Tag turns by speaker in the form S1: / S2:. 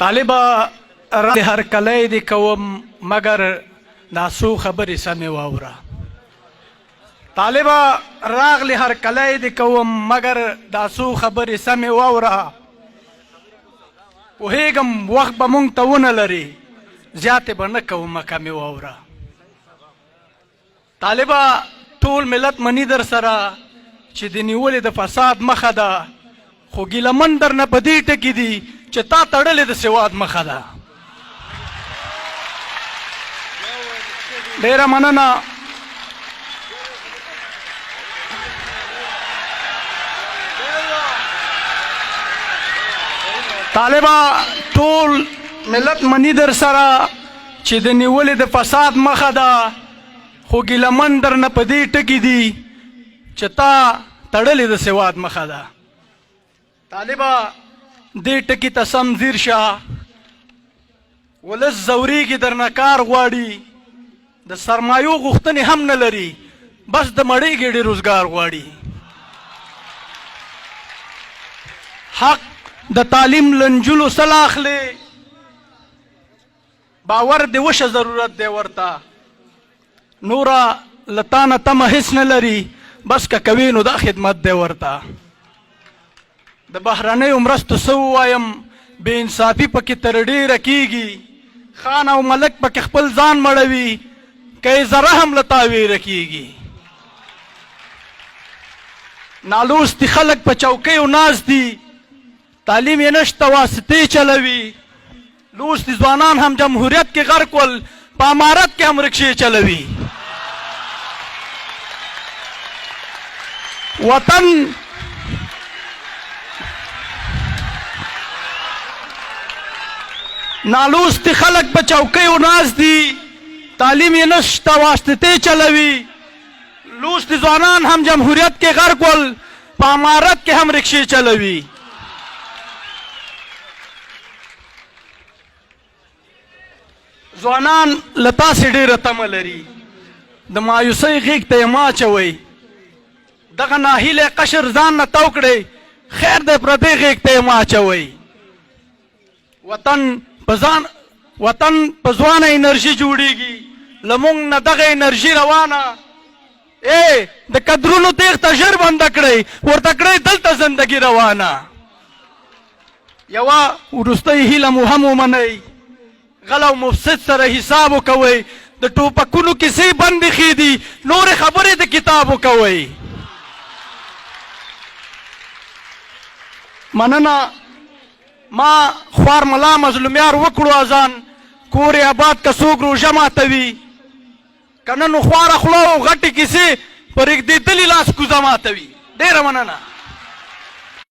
S1: طالبه را هر کلی دی کوم مگر دا څو خبرې سمې واوره. طالبه راغلی هر کلی دی کوم مگر دا څو خبرې سمې واوره. پوهېږم وخت به مونږ ته ونه لري، زیاتې به نه کومه کمې واوره. طالبه ټول ملت مني در سره چې د نیولې د فساد مخه ده، خو ګیلمن در نه په دې ټکي دي چې تا تړلې د سواد مخه ده. ډېره مننه. طالبه ټول ملت مني در سره چې د نیولې د فساد مخه ده، خو ګیلمن در نه په دې ټکي دي چې تا تړلې د سواد مخه ده. طالبه دې ټکي ته سم ځیر شه. ولس ځورېږي در نه کار غواړي، د سرمایو غوښتنې هم نه لري، بس د مړۍ ګېډې روزګار غواړي. حق د تعلیم لنجلو سل اخلي، باور دې وشه ضرورت دی ورته. نوره له تا نه تمه هېڅ نه لري، بس که کوي نو دا خدمت دی ورته. د بهرنیو مرستو څه ووایم، بې انصافي پکې تر ډېره کېږي. خان او ملک پکې خپل ځان مړوي، که یې ذره هم له تا ویره کېږي. نالوستي خلک په چوکیو ناست دي، تعلیم یې نشته، واسطې چلوي. لوستي ځوانان هم جمهوریت کې غرق ول، په امارت کې هم رکشې چلوي. وطن نالوستي خلک په چوکیو ناست دي، تعلیم یې نشته، واسطې چلوي. لوستي ځوانان هم جمهوریت کې غرق ول، په امارت کې هم رکشې چلوي. ځوانان له تاسې ډېره تمه لري، د مایوسۍ غېږ ته یې مه اچوئ. دغه ناهیلی قشر ځان نه تو کړئ، خیر دی پردۍ غېږ ته یې مه اچوئ. وطن په ځوانه انرژي جوړېږي، له موږ نه دغه انرژي روانه. د قدرونو تېښته ژر بنده کړئ، ورته کړئ دلته زندګي روانه. یوه وروستۍ هیله مو هم ومنئ، غل او مفسد سره حساب وکوئ. د ټوپکونو کیسې بندې ښې دي، نورې خبرې د کتاب وکوئ. مننه. ما خوار ملا مظلومیار وکړو اذان، کور یې آباد که څوک روژه ماتوي. که نه نو خواره خوله او غټې کیسې په رېږدېدلي لاس کوزه ماتوي. ډېره مننه.